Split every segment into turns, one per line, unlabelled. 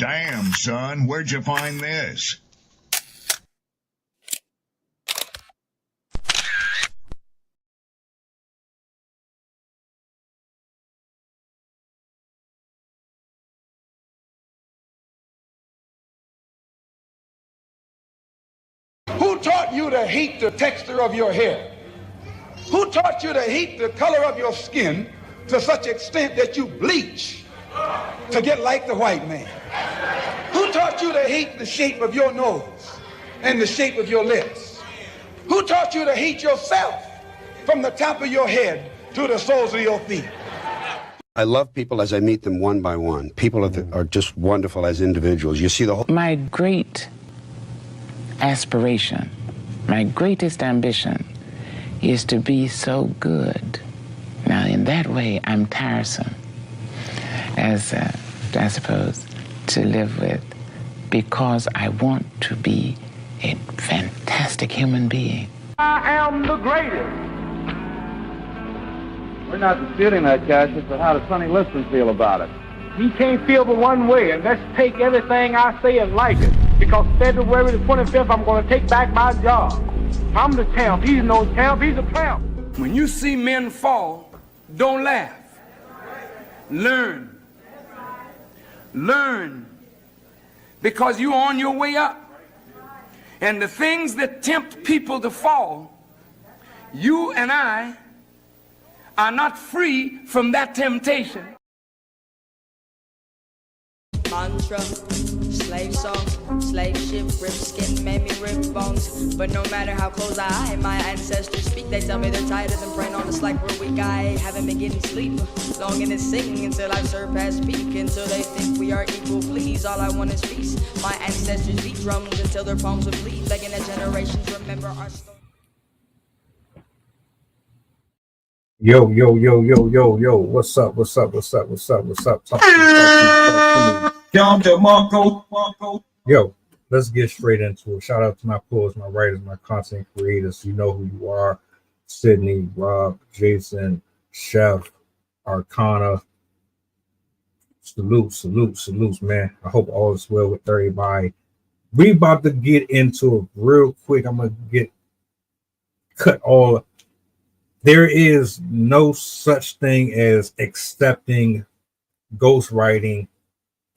Damn, son, where'd you find this?
Who taught you to hate the texture of your hair? Who taught you to hate the color of your skin to such extent that you bleach to get like the white man? Who taught you to hate the shape of your nose and the shape of your lips? Who taught you to hate yourself from the top of your head to the soles of your feet?
I love people as I meet them one by one. People are just wonderful as individuals. You see the whole...
My great aspiration, my greatest ambition is to be so good. Now, in that way, I'm tiresome, as I suppose, to live with, because I want to be a fantastic human being.
I am the greatest.
We're not disputing that, Cassius, but how does Sonny Liston feel about it?
He can't feel but one way, and that's take everything I say and like it. Because February the 25th, I'm going to take back my job. I'm the champ. He's no champ. He's a tramp.
When you see men fall, don't laugh. Learn. Learn. Because you're on your way up. And the things that tempt people to fall, you and I are not free from that temptation.
Mantra, slave song, slave ship, rip skin, made me rip bones. But no matter how close I, my ancestors speak, they tell me they're tired of them praying on us like we're weak. I haven't been getting sleep, longing to sing until I surpass peak, until they think we are equal. Please, all I want is peace. My ancestors beat drums until their palms would bleed, begging that generations remember our story.
Yo, what's up? Talk to me. Yo, let's get straight into it. Shout out to my poets, my writers, my content creators. You know who you are. Sydney, Rob, Jason, Chef, Arcana. Salutes, man. I hope all is well with everybody. We about to get into it real quick. I'm going to cut all. There is no such thing as accepting ghostwriting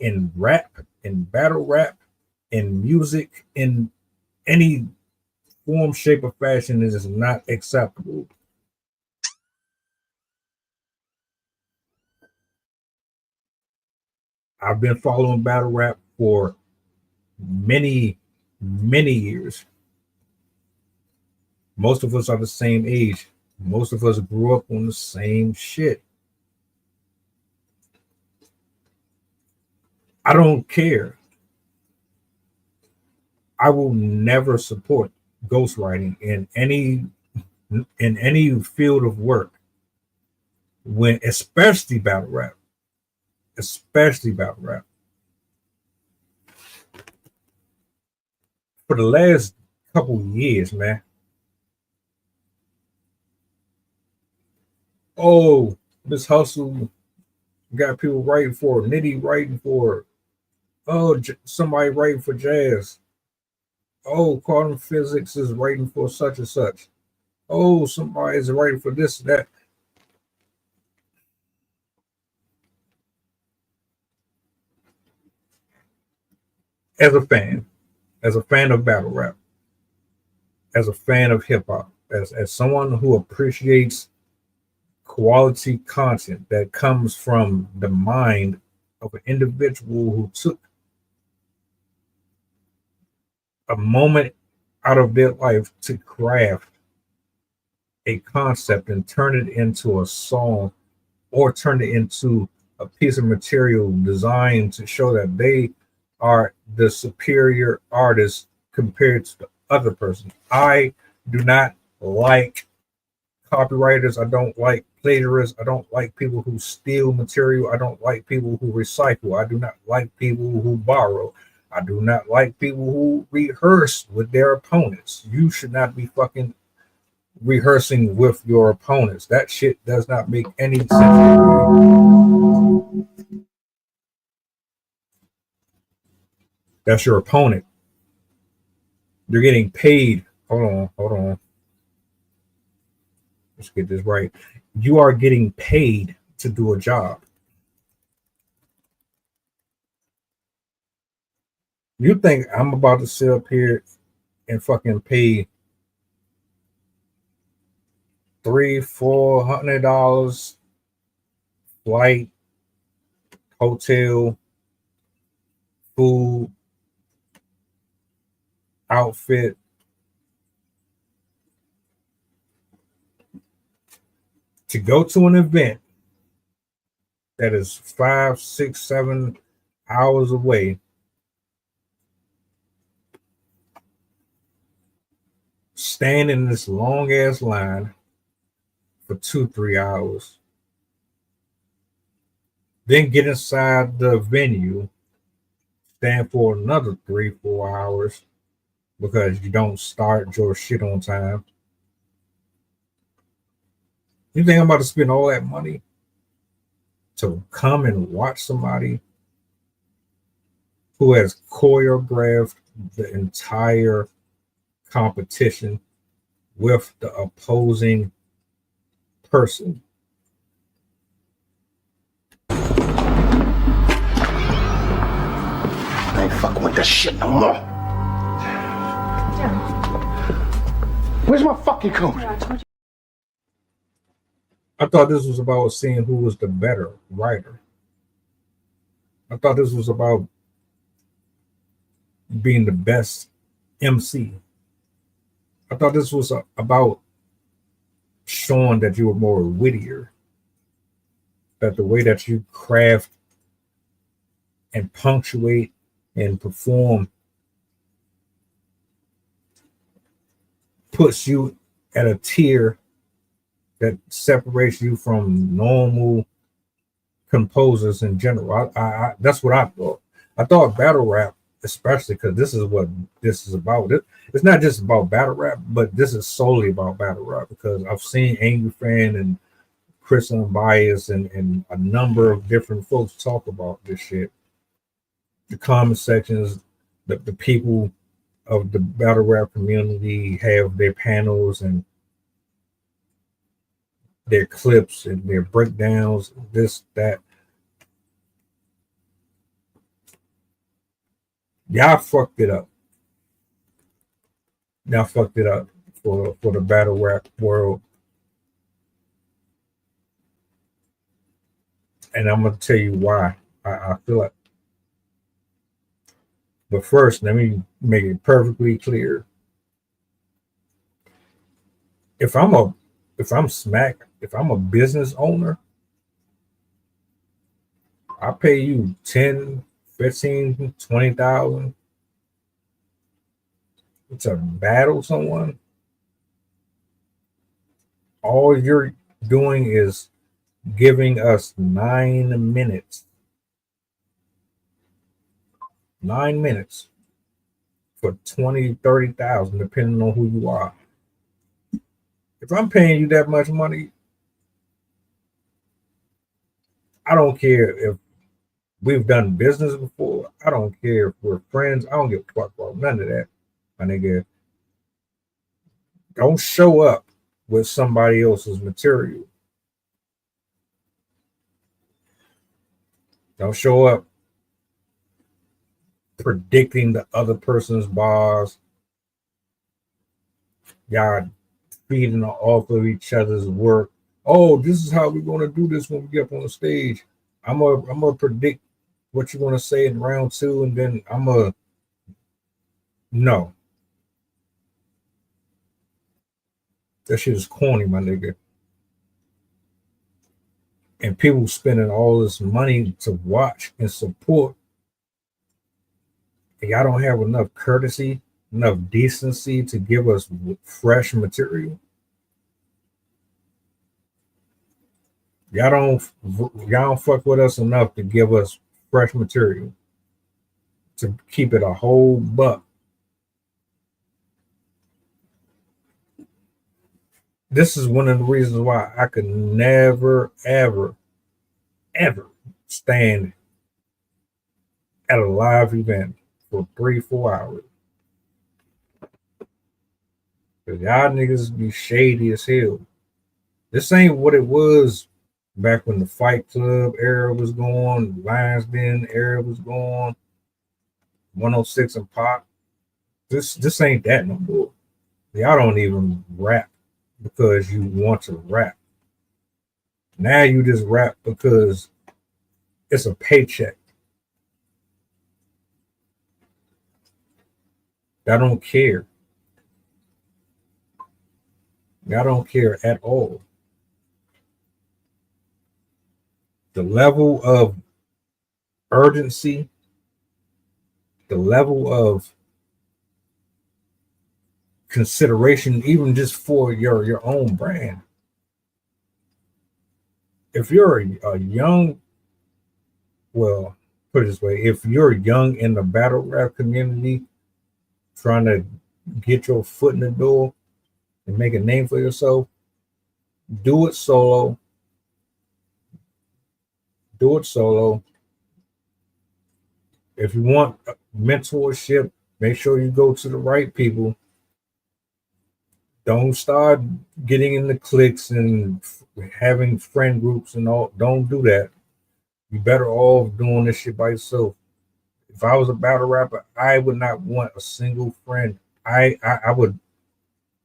in rap, in battle rap, in music, in any form, shape, or fashion. It is not acceptable. I've been following battle rap for many years. Most of us are the same age. Most of us grew up on the same shit. I don't care. I will never support ghostwriting in any field of work, when especially battle rap. For the last couple of years, man. Oh, this hustle got people writing for it. Nitty writing for it. Oh, somebody writing for jazz. Oh, quantum physics is writing for such and such. Oh, somebody is writing for this and that. As a fan of battle rap, as a fan of hip hop, as someone who appreciates quality content that comes from the mind of an individual who took a moment out of their life to craft a concept and turn it into a song, or turn it into a piece of material designed to show that they are the superior artist compared to the other person. I do not like copywriters. I don't like plagiarists. I don't like people who steal material. I don't like people who recycle. I do not like people who borrow. I do not like people who rehearse with their opponents. You should not be fucking rehearsing with your opponents. That shit does not make any sense. That's your opponent. You're getting paid. Hold on. Let's get this right. You are getting paid to do a job. You think I'm about to sit up here and fucking pay $300-400 flight, hotel, food, outfit, to go to an event that is 5, 6, 7 hours away, stand in this long ass line for 2-3 hours, then get inside the venue, stand for another 3-4 hours because you don't start your shit on time. You think I'm about to spend all that money to come and watch somebody who has choreographed the entire competition with the opposing person?
I ain't fucking with this shit no more. Where's my fucking coat?
I thought this was about seeing who was the better writer. I thought this was about being the best MC. I thought this was about showing that you were more wittier, that the way that you craft and punctuate and perform puts you at a tier that separates you from normal composers in general. I that's what I thought. I thought battle rap, especially because this is what this is about. It's not just about battle rap, but this is solely about battle rap because I've seen Angry Fan and Chris Unbiased and a number of different folks talk about this shit. The comment sections, the people of the battle rap community have their panels and their clips and their breakdowns, this, that. Y'all fucked it up. Y'all fucked it up for the battle rap world. And I'm going to tell you why I feel like. But first, let me make it perfectly clear. If I'm a business owner, I pay you 10, 15, 20,000 to battle someone. All you're doing is giving us 9 minutes. 9 minutes for 20, 30,000, depending on who you are. If I'm paying you that much money, I don't care if we've done business before. I don't care if we're friends. I don't give a fuck about none of that, my nigga. Don't show up with somebody else's material. Don't show up predicting the other person's bars. Y'all feeding off of each other's work. Oh, this is how we're going to do this when we get up on the stage. I'm gonna predict what you're going to say in round 2, and then no. That shit is corny, my nigga. And people spending all this money to watch and support, and y'all don't have enough courtesy, enough decency to give us fresh material. Y'all don't fuck with us enough to give us fresh material, to keep it a whole buck. This is one of the reasons why I could never, ever, ever stand at a live event for 3-4 hours. Cause y'all niggas be shady as hell. This ain't what it was back when the Fight Club era was going, Lions Den era was going, 106 and Pop. This ain't that no more. Y'all don't even rap because you want to rap. Now you just rap because it's a paycheck. I don't care. I don't care at all. The level of urgency, the level of consideration, even just for your own brand. If you're a young, well, put it this way, if you're young in the battle rap community, trying to get your foot in the door and make a name for yourself, do it solo. Do it solo. If you want mentorship, make sure you go to the right people. Don't start getting in the cliques and having friend groups and all. Don't do that. You're better off doing this shit by yourself. If I was a battle rapper, I would not want a single friend. I would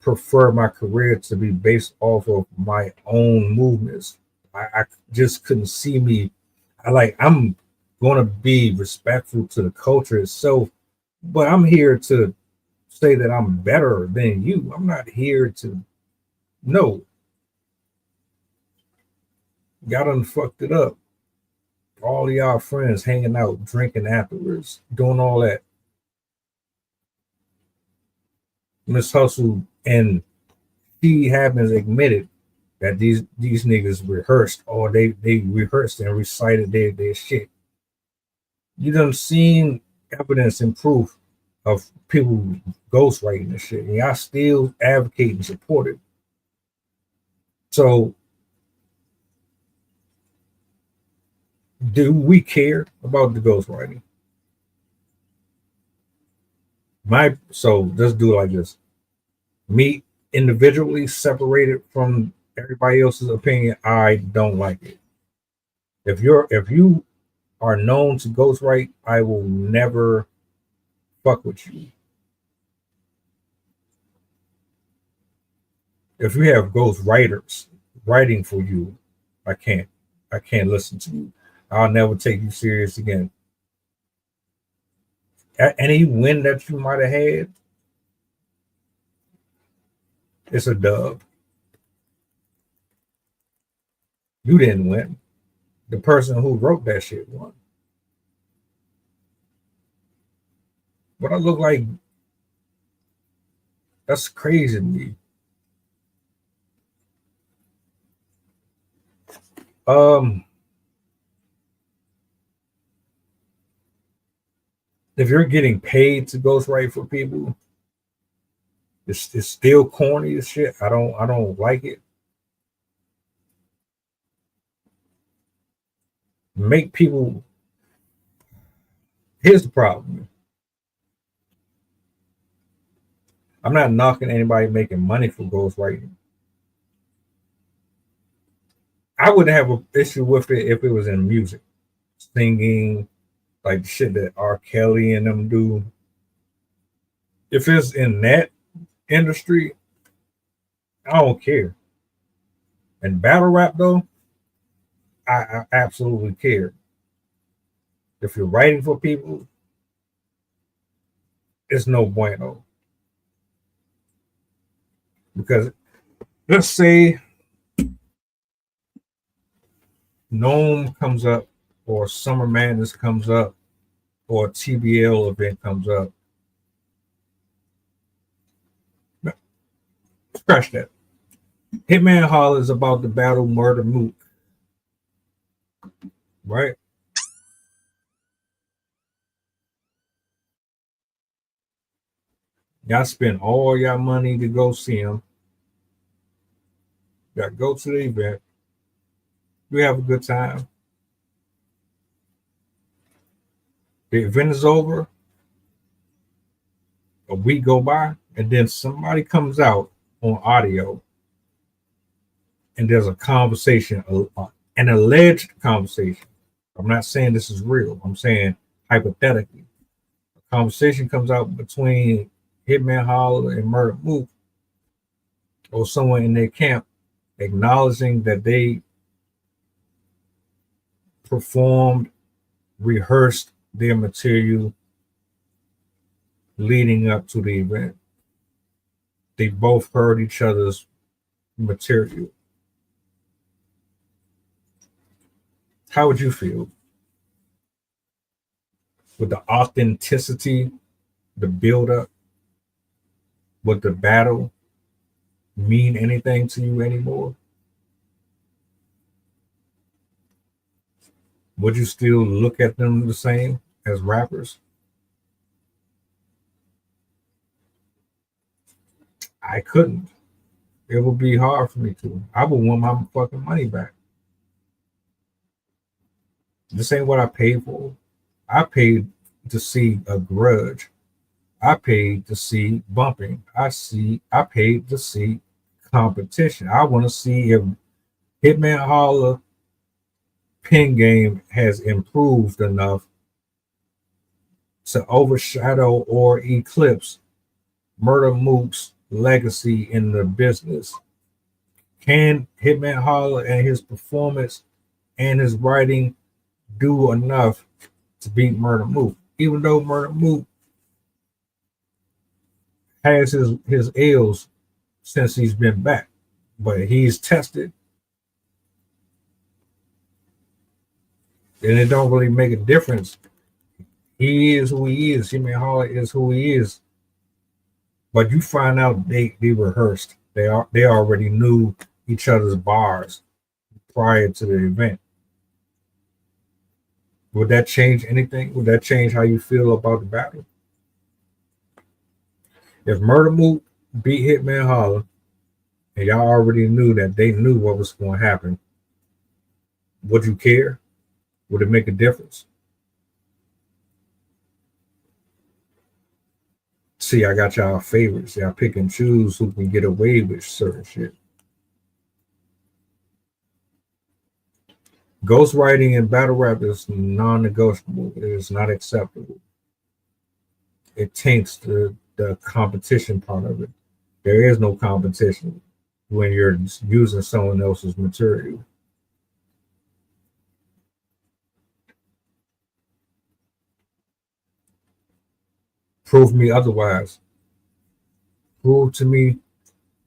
prefer my career to be based off of my own movements. I just couldn't see me. I'm going to be respectful to the culture itself, but I'm here to say that I'm better than you. I'm not here to, no. Y'all done fucked it up. All y'all friends hanging out, drinking afterwards, doing all that. Miss Hustle and she happens admitted that these niggas rehearsed, or they rehearsed and recited their shit. You done seen evidence and proof of people ghostwriting and shit, and y'all still advocate and support it. So do we care about the ghostwriting? So let's do it like this. Me individually separated from everybody else's opinion, I don't like it. If you are known to ghostwrite, I will never fuck with you. If you have ghostwriters writing for you, I can't listen to you. I'll never take you serious again. Any win that you might have had, it's a dub. You didn't win. The person who wrote that shit won. But I look like, that's crazy to me. If you're getting paid to ghostwrite for people, it's still corny as shit. I don't like it. Make people. Here's the problem. I'm not knocking anybody making money for ghostwriting. I wouldn't have an issue with it if it was in music, singing, like the shit that R. Kelly and them do. If it's in that industry, I don't care. And battle rap though, I absolutely care. If you're writing for people, it's no bueno. Because let's say Gnome comes up, or Summer Madness comes up, or a TBL event comes up. Scratch that. Hitman Holler is about the battle Murder Mook. Right? Y'all spend all y'all money to go see him. Y'all go to the event. We have a good time. The event is over. a week go by, and then somebody comes out on audio, and there's a conversation, an alleged conversation. I'm not saying this is real. I'm saying hypothetically, a conversation comes out between Hitman Holler and Murder Mook, or someone in their camp, acknowledging that they performed, rehearsed their material leading up to the event. They both heard each other's material. How would you feel? Would the authenticity, the build-up, would the battle mean anything to you anymore? Would you still look at them the same as rappers? I couldn't. It would be hard for me to. I would want my fucking money back. This ain't what I paid for. I paid to see a grudge. I paid to see bumping. I paid to see competition. I want to see if Hitman Holler pen game has improved enough to overshadow or eclipse Murder Mook's legacy in the business. Can Hitman Holler and his performance and his writing do enough to beat Murder Mook? Even though Murder Mook has his ills since he's been back, but he's tested. And it don't really make a difference. He is who he is. Hitman Holler is who he is. But you find out they rehearsed. They already knew each other's bars prior to the event. Would that change anything? Would that change how you feel about the battle? If Murder Mook beat Hitman Holler, and y'all already knew that they knew what was going to happen, would you care? Would it make a difference? See, I got y'all favorites. Y'all pick and choose who can get away with certain shit. Ghostwriting in battle rap is non-negotiable. It is not acceptable. It taints the competition part of it. There is no competition when you're using someone else's material. Prove me otherwise. Prove to me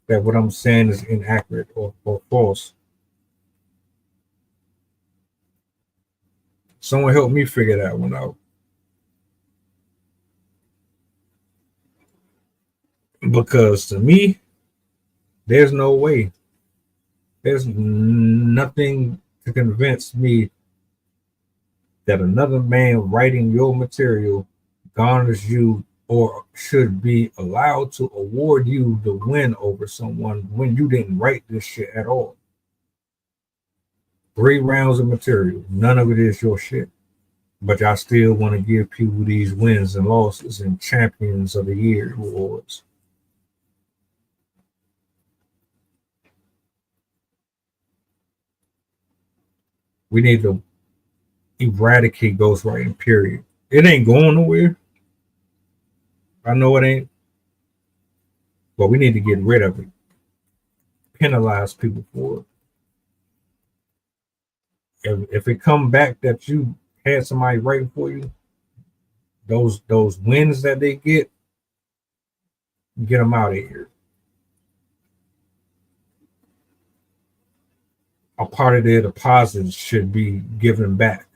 that what I'm saying is inaccurate or false. Someone help me figure that one out. Because to me, there's no way. There's nothing to convince me that another man writing your material garners you or should be allowed to award you the win over someone when you didn't write this shit at all. 3 rounds of material, none of it is your shit. But y'all still want to give people these wins and losses and champions of the year awards. We need to eradicate ghostwriting, period. It ain't going nowhere. I know it ain't. But we need to get rid of it. Penalize people for it. If it come back that you had somebody writing for you, those wins that they get them out of here. A part of their deposits should be given back.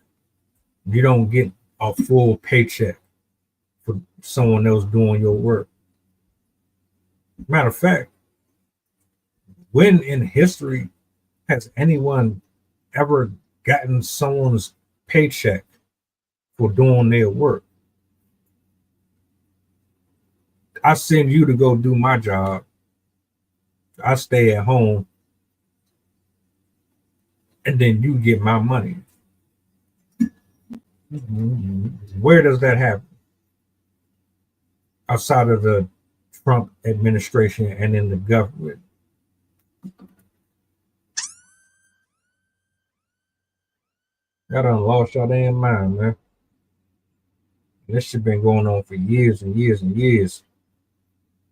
You don't get a full paycheck for someone else doing your work. Matter of fact, when in history has anyone ever gotten someone's paycheck for doing their work? I send you to go do my job. I stay at home. And then you get my money. Where does that happen? outside of the Trump administration and in the government. Y'all done lost your damn mind, man. This shit been going on for years and years and years.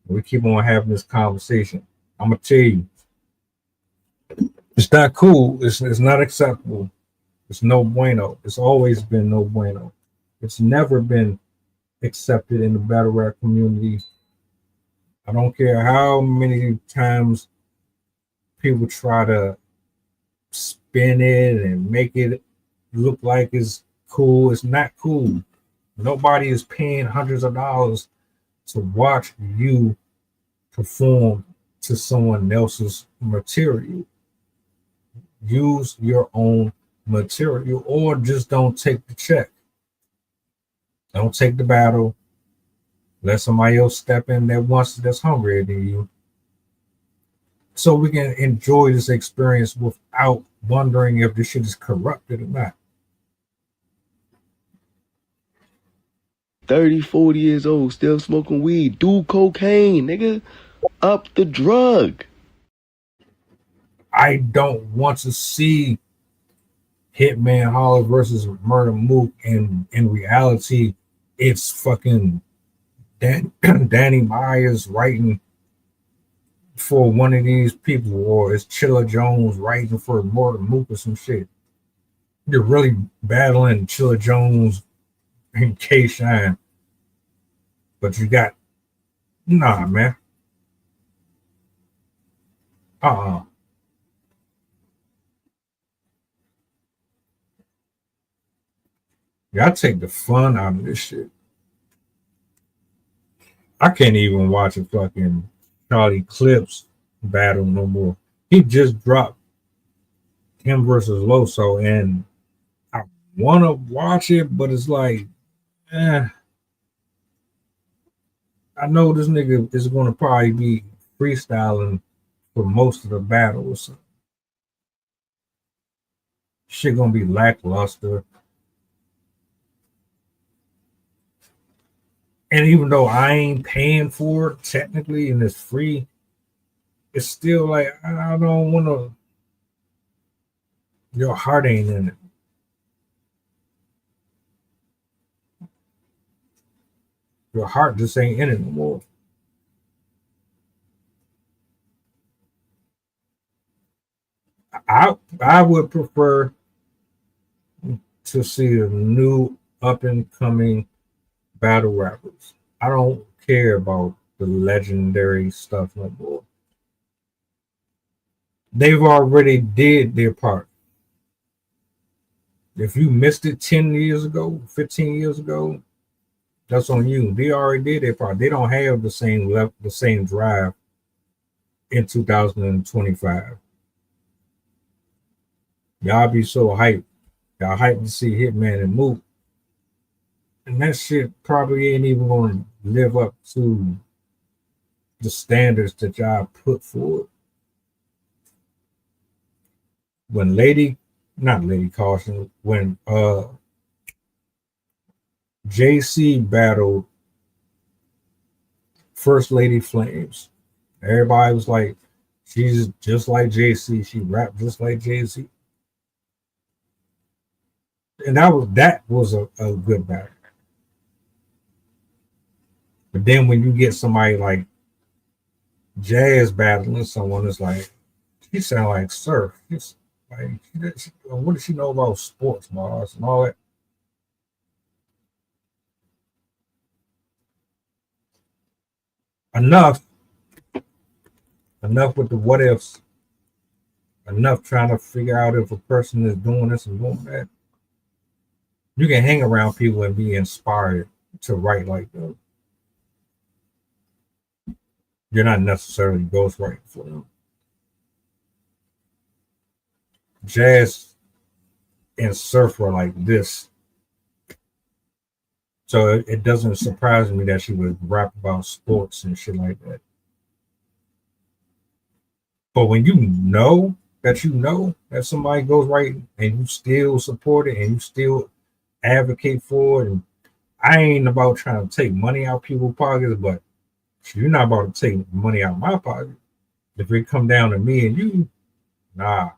We keep on having this conversation. I'm gonna tell you, it's not cool. It's not acceptable. It's no bueno. It's always been no bueno. It's never been accepted in the battle rap community. I don't care how many times people try to spin it and make it look like it's cool. It's not cool. Nobody is paying hundreds of dollars to watch you perform to someone else's material. Use your own material, or just don't take the check. Don't take the battle. Let somebody else step in that's hungrier than you, so we can enjoy this experience without wondering if this shit is corrupted or not.
30, 40 years old, still smoking weed, do cocaine, nigga. Up the drug.
I don't want to see Hitman Holler versus Murder Mook, and in reality, it's fucking Danny Myers writing for one of these people, or it's Chilla Jones writing for Murder Mook or some shit. You're really battling Chilla Jones and K-Shine, but you got, nah, man. Y'all take the fun out of this shit. I can't even watch a fucking Charlie Clips battle no more. He just dropped him versus Loso, and I want to watch it, but it's like, I know this nigga is going to probably be freestyling for most of the battles. Shit gonna be lackluster. And even though I ain't paying for it technically and it's free, it's still like, I don't want to, your heart ain't in it. Your heart just ain't in it no more. I would prefer to see a new up and coming battle rappers. I don't care about the legendary stuff no more. They've already did their part. If you missed it 10 years ago, 15 years ago, that's on you. They already did their part. They don't have the same drive in 2025. Y'all be so hyped. Y'all hyped to see Hitman and Mook. And that shit probably ain't even going to live up to the standards that y'all put forward. When when JC battled First Lady Flames, everybody was like, she's just like JC. She rapped just like JC. And that was a good battle. But then when you get somebody like Jazz battling someone, it's like, she sound like Surf. It's like, what does she know about sports, Mars, and all that? Enough with the what ifs. Enough trying to figure out if a person is doing this and doing that. You can hang around people and be inspired to write like them. You're not necessarily ghostwriting for them. Jazz and Surf were like this. So it doesn't surprise me that she would rap about sports and shit like that. But when you know that somebody goes right and you still support it and you still advocate for it, and I ain't about trying to take money out people's pockets, but you're not about to take money out of my pocket. If it come down to me and you, nah,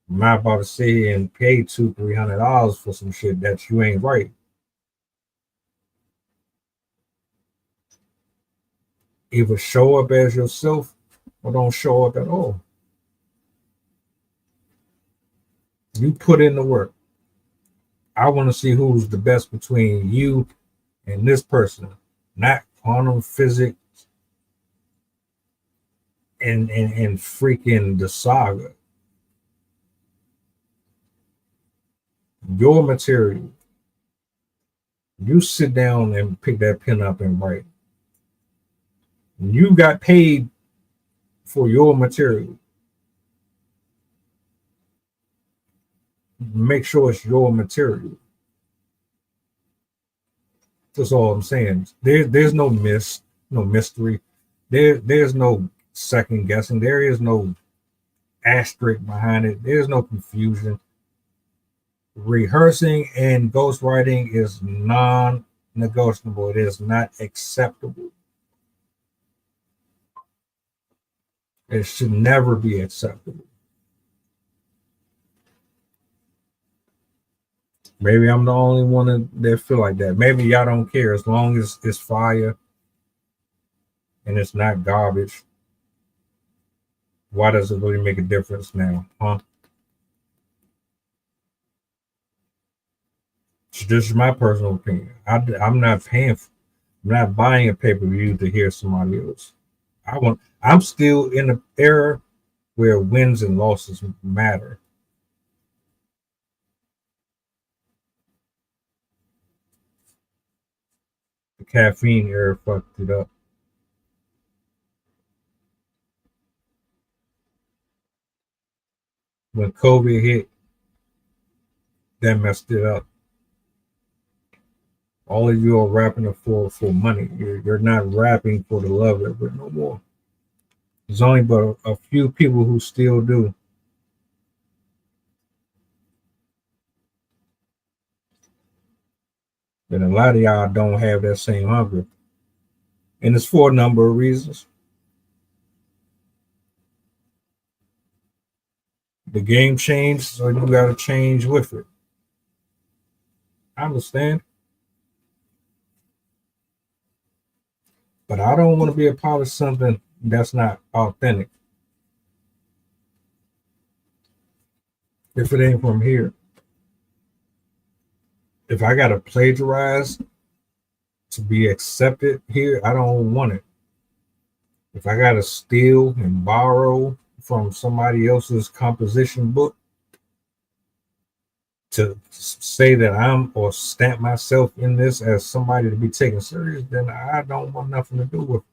I'm not about to sit here and pay $200-$300 for some shit that you ain't right. Either show up as yourself or don't show up at all. You put in the work. I want to see who's the best between you and this person, not quantum physics and freaking the saga. Your material. You sit down and pick that pen up and write. You got paid for your material. Make sure it's your material. That's all I'm saying. There's no mystery. There's no second guessing. There is no asterisk behind it. There's no confusion. Rehearsing and ghostwriting is non-negotiable. It is not acceptable. It should never be acceptable. Maybe I'm the only one that feel like that. Maybe y'all don't care as long as it's fire and it's not garbage. Why does it really make a difference now, huh? This is my personal opinion. I'm not I'm not buying a pay-per-view to hear somebody else. I'm still in an era where wins and losses matter. The caffeine era fucked it up. When COVID hit, that messed it up. All of you are rapping for money. You're not rapping for the love of it no more. There's only but a few people who still do. And a lot of y'all don't have that same hunger. And it's for a number of reasons. The game changed, so you got to change with it. I understand. But I don't want to be a part of something that's not authentic. If it ain't from here. If I got to plagiarize to be accepted here, I don't want it. If I got to steal and borrow from somebody else's composition book to say that I'm or stamp myself in this as somebody to be taken serious, then I don't want nothing to do with it.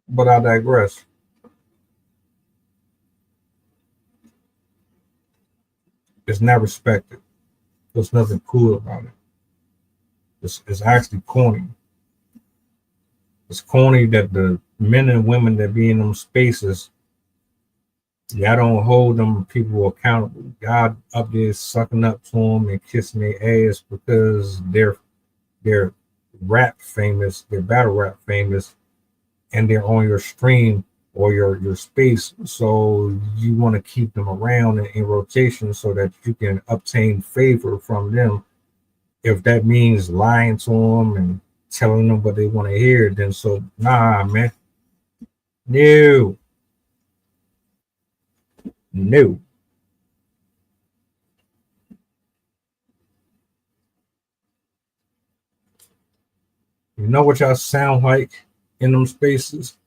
But I digress. It's not respected. There's nothing cool about it. It's actually corny. It's corny that the men and women that be in them spaces, y'all don't hold them people accountable. God up there sucking up to them and kissing their ass because they're rap famous, they're battle rap famous, and they're on your stream or your space. So you want to keep them around in rotation so that you can obtain favor from them. If that means lying to them and telling them what they want to hear, then so nah, man. No. You know what y'all sound like in them spaces?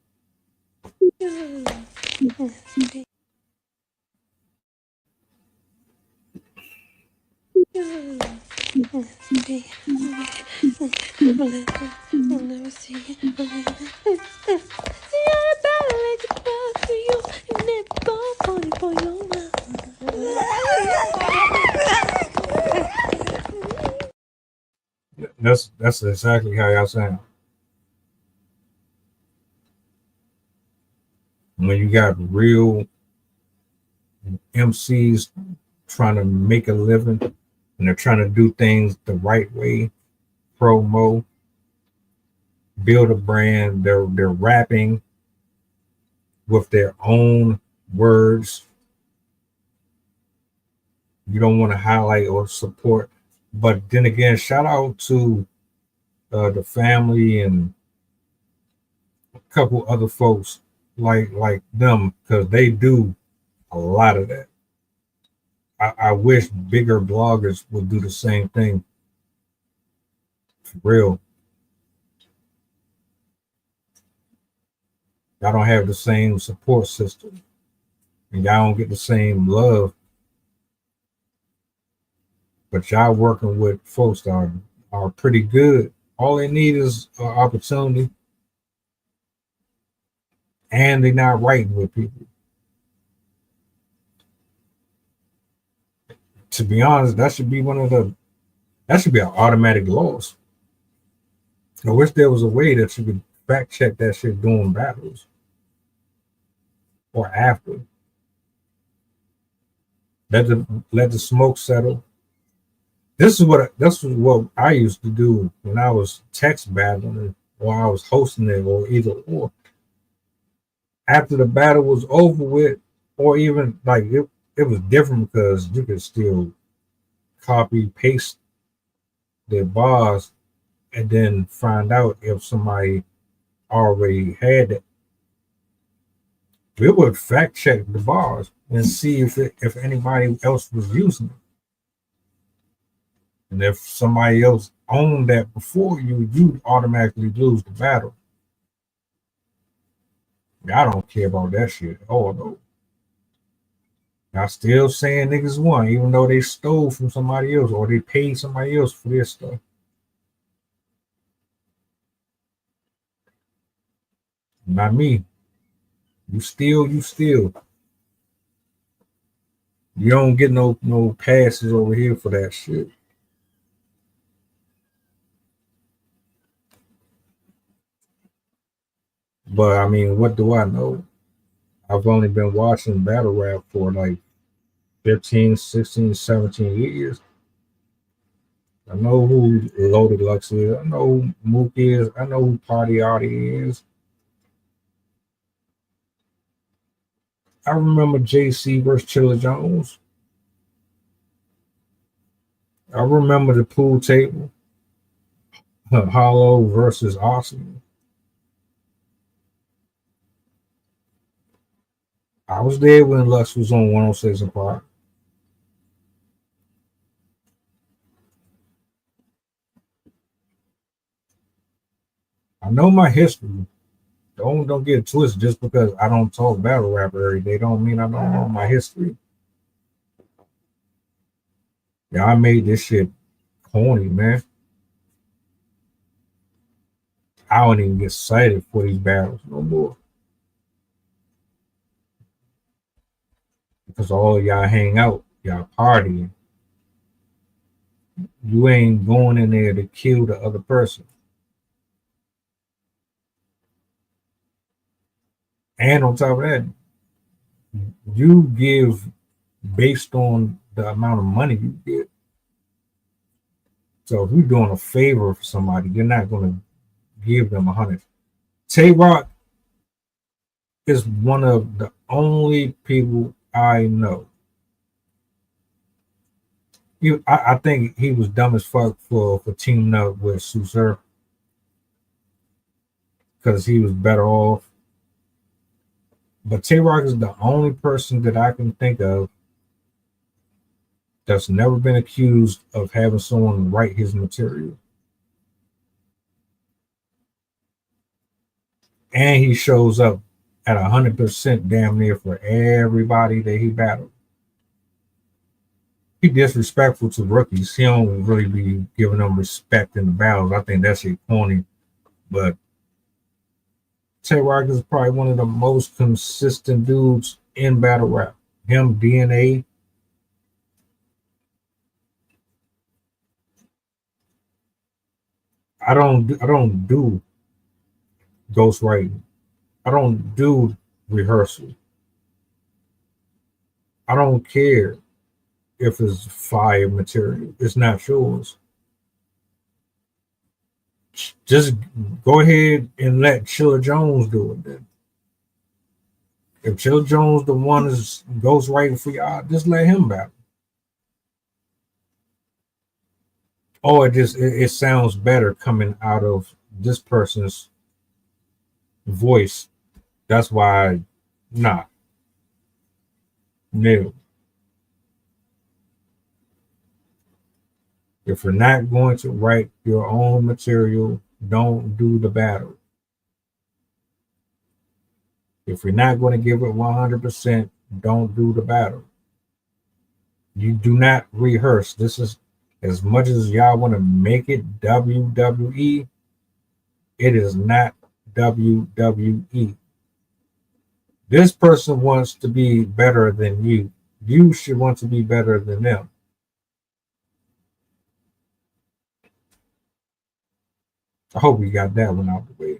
That's exactly how y'all sound. When you got real MCs trying to make a living and they're trying to do things the right way, promo, build a brand, they're rapping with their own words. You don't want to highlight or support. But then again, shout out to the family and a couple other folks like them, because they do a lot of that. I wish bigger bloggers would do the same thing. For real. Y'all don't have the same support system. And y'all don't get the same love. But y'all working with folks that are pretty good. All they need is an opportunity. And they're not writing with people. To be honest, that should be that should be an automatic loss. I wish there was a way that you could fact check that shit during battles or after. Let the smoke settle. This is what I used to do when I was text battling or I was hosting it, or either or. After the battle was over with, or even like it was different because you could still copy paste their bars and then find out if somebody already had it. We would fact check the bars and see if anybody else was using it. And if somebody else owned that before you'd automatically lose the battle. I don't care about that shit. Oh no. Y'all still saying niggas won, even though they stole from somebody else or they paid somebody else for their stuff. Not me. You steal. You don't get no passes over here for that shit. But I mean, what do I know? I've only been watching battle rap for like 15, 16, 17 years. I know who Loaded Lux is. I know who Mook is. I know who Party Artie is. I remember JC versus Chilla Jones. I remember the pool table. Hollow versus Awesome. I was there when Lux was on 106 and Park. I know my history. Don't get it twisted. Just because I don't talk battle rap every day, don't mean I don't know my history. Yeah, I made this shit corny, man. I don't even get excited for these battles no more. Because all of y'all hang out, y'all partying. You ain't going in there to kill the other person. And on top of that, you give based on the amount of money you get. So if you're doing a favor for somebody, you're not going to give them 100. Tay-Rock is one of the only people I know. I think he was dumb as fuck for teaming up with Susur because he was better off. But Tay-Rock is the only person that I can think of that's never been accused of having someone write his material. And he shows up at 100% damn near for everybody that he battled. He disrespectful to rookies. He don't really be giving them respect in the battles. I think that shit corny. But Tay-Rock is probably one of the most consistent dudes in battle rap. Him, DNA. I don't do ghostwriting. I don't do rehearsal. I don't care if it's fire material. It's not yours. Just go ahead and let Chilla Jones do it then. If Chilla Jones the one is ghostwriting for y'all, just let him battle. Oh, it sounds better coming out of this person's voice. That's why, nah. No. If you're not going to write your own material, don't do the battle. If you're not going to give it 100%, don't do the battle. You do not rehearse. This is, as much as y'all want to make it WWE, it is not WWE. This person wants to be better than you. You should want to be better than them. I hope we got that one out the way.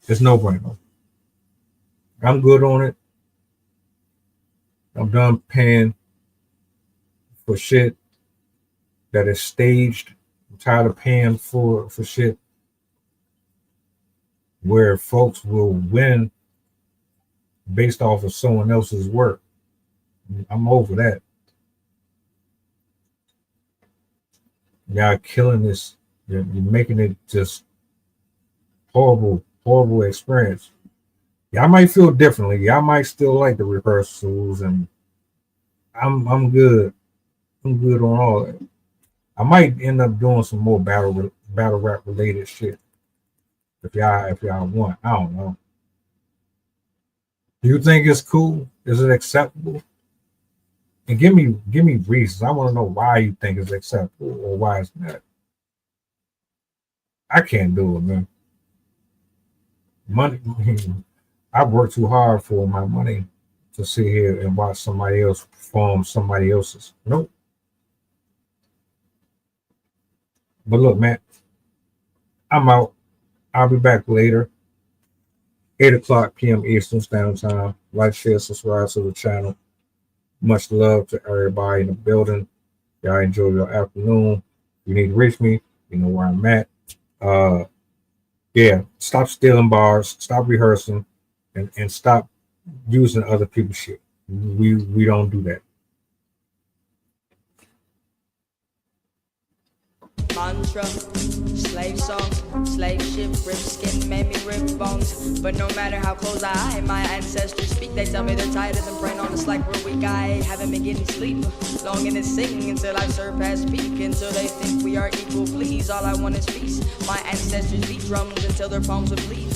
It's no brainer. I'm good on it. I'm done paying for shit that is staged. I'm tired of paying for shit where folks will win based off of someone else's work. I'm over that. Y'all killing this. You're making it just horrible experience. Y'all might feel differently. Y'all might still like the rehearsals, and I'm good. I'm good on all that. I might end up doing some more battle rap related shit. If y'all want. I don't know. Do you think it's cool? Is it acceptable? And give me reasons. I want to know why you think it's acceptable or why it's not. I can't do it, man. Money. I work too hard for my money to sit here and watch somebody else perform somebody else's. Nope. But look, man, I'm out. I'll be back later. 8:00 p.m. Eastern Standard Time. Like, share, subscribe to the channel. Much love to everybody in the building. Y'all enjoy your afternoon. If you need to reach me, you know where I'm at. Yeah, stop stealing bars, stop rehearsing, and stop using other people's shit. We don't do that.
Mantra, slave song, slave ship, rip skin, made me rip bones. But no matter how close I, my ancestors speak, they tell me they're tired of them praying on us like we're weak. I haven't been getting sleep, longing to sing until I surpass peak, until they think we are equal. Please, all I want is peace. My ancestors beat drums until their palms would bleed.